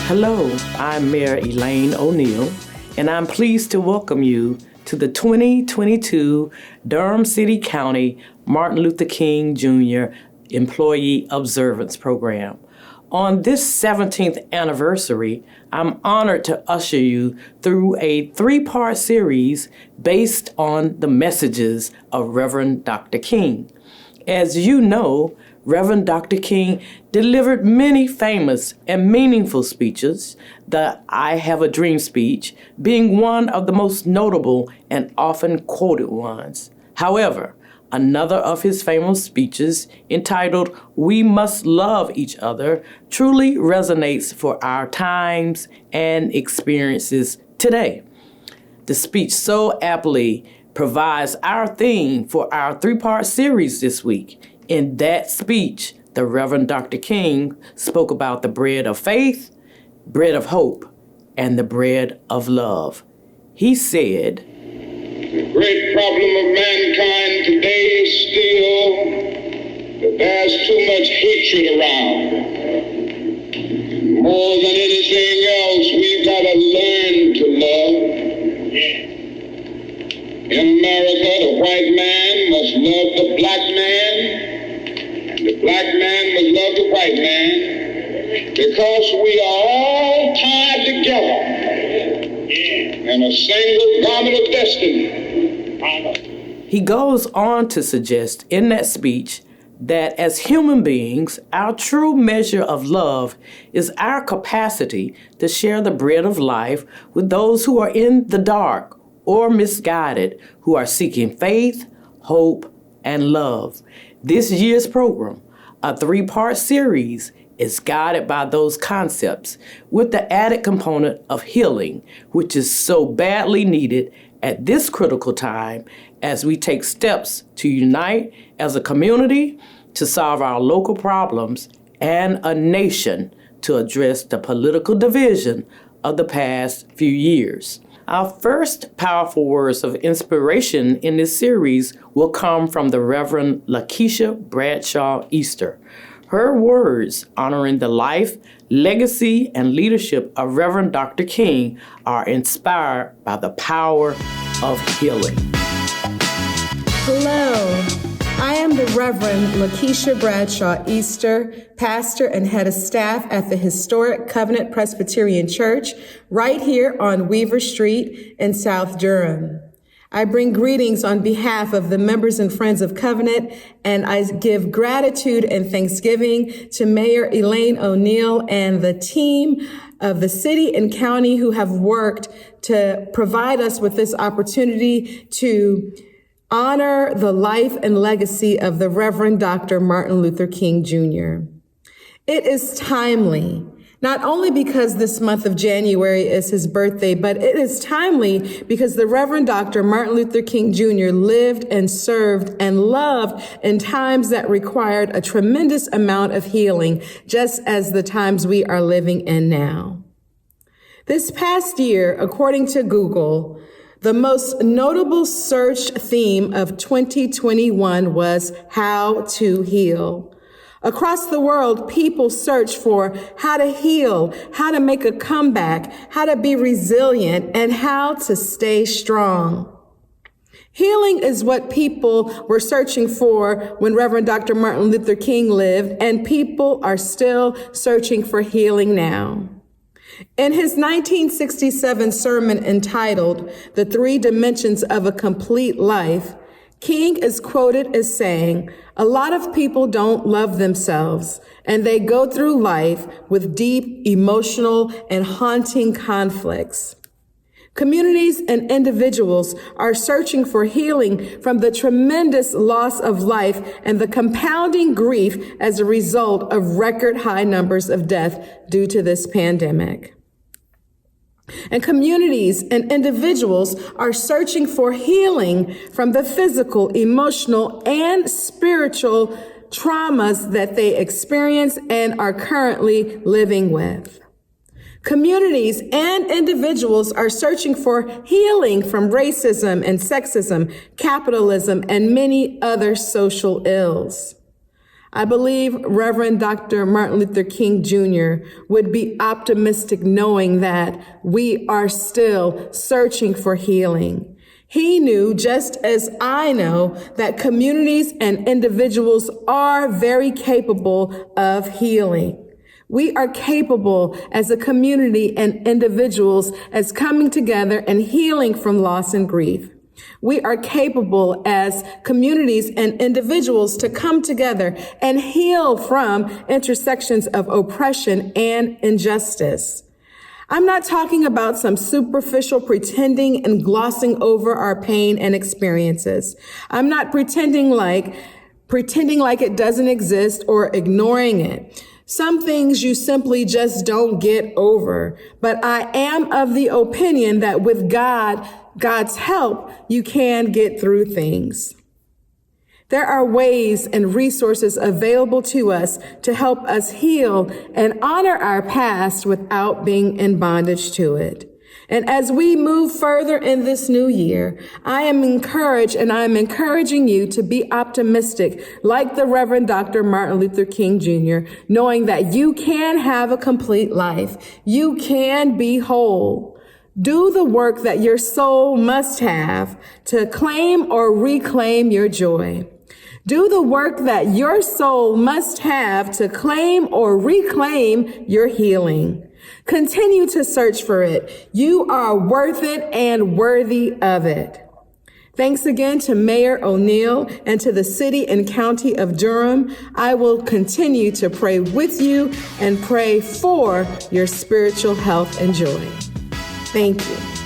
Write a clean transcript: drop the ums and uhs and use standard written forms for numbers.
Hello, I'm Mayor Elaine O'Neal, and I'm pleased to welcome you to the 2022 Durham City County Martin Luther King Jr. Employee Observance Program. On this 17th anniversary, I'm honored to usher you through a 3-part series based on the messages of Reverend Dr. King. As you know, Reverend Dr. King delivered many famous and meaningful speeches, the I Have a Dream speech being one of the most notable and often quoted ones. However, another of his famous speeches, entitled We Must Love Each Other, truly resonates for our times and experiences today. The speech so aptly provides our theme for our 3-part series this week. In that speech, the Reverend Dr. King spoke about the bread of faith, bread of hope, and the bread of love. He said, "The great problem of mankind today is still that there's too much hatred around. More than anything else, we've got to learn to love. In America, the white man must love the black man, and the black man must love the white man, because we are all tied together in a single garment of destiny." He goes on to suggest in that speech that as human beings, our true measure of love is our capacity to share the bread of life with those who are in the dark or misguided, who are seeking faith, hope, and love. This year's program, a 3-part series, is guided by those concepts with the added component of healing, which is so badly needed at this critical time as we take steps to unite as a community to solve our local problems and a nation to address the political division of the past few years. Our first powerful words of inspiration in this series will come from the Reverend Lakesha Bradshaw Easter. Her words honoring the life, legacy, and leadership of Reverend Dr. King are inspired by the power of healing. Hello, I am the Reverend Lakesha Bradshaw Easter, pastor and head of staff at the historic Covenant Presbyterian Church right here on Weaver Street in South Durham. I bring greetings on behalf of the members and friends of Covenant, and I give gratitude and thanksgiving to Mayor Elaine O'Neal and the team of the city and county who have worked to provide us with this opportunity to honor the life and legacy of the Reverend Dr. Martin Luther King Jr. It is timely, not only because this month of January is his birthday, but it is timely because the Reverend Dr. Martin Luther King Jr. lived and served and loved in times that required a tremendous amount of healing, just as the times we are living in now. This past year, according to Google, the most notable search theme of 2021 was how to heal. Across the world, people search for how to heal, how to make a comeback, how to be resilient, and how to stay strong. Healing is what people were searching for when Reverend Dr. Martin Luther King lived, and people are still searching for healing now. In his 1967 sermon entitled The 3 Dimensions of a Complete Life, King is quoted as saying, "A lot of people don't love themselves, and they go through life with deep emotional and haunting conflicts. Communities and individuals are searching for healing from the tremendous loss of life and the compounding grief as a result of record high numbers of death due to this pandemic. And communities and individuals are searching for healing from the physical, emotional, and spiritual traumas that they experience and are currently living with. Communities and individuals are searching for healing from racism and sexism, capitalism, and many other social ills. I believe Reverend Dr. Martin Luther King Jr. would be optimistic knowing that we are still searching for healing. He knew, just as I know, that communities and individuals are very capable of healing. We are capable as a community and individuals as coming together and healing from loss and grief. We are capable as communities and individuals to come together and heal from intersections of oppression and injustice. I'm not talking about some superficial pretending and glossing over our pain and experiences. I'm not pretending like it doesn't exist or ignoring it. Some things you simply just don't get over. But I am of the opinion that with God's help, you can get through things. There are ways and resources available to us to help us heal and honor our past without being in bondage to it. And as we move further in this new year, I am encouraged and I am encouraging you to be optimistic like the Reverend Dr. Martin Luther King Jr., knowing that you can have a complete life. You can be whole. Do the work that your soul must have to claim or reclaim your joy. Do the work that your soul must have to claim or reclaim your healing. Continue to search for it. You are worth it and worthy of it. Thanks again to Mayor O'Neal and to the City and County of Durham. I will continue to pray with you and pray for your spiritual health and joy. Thank you.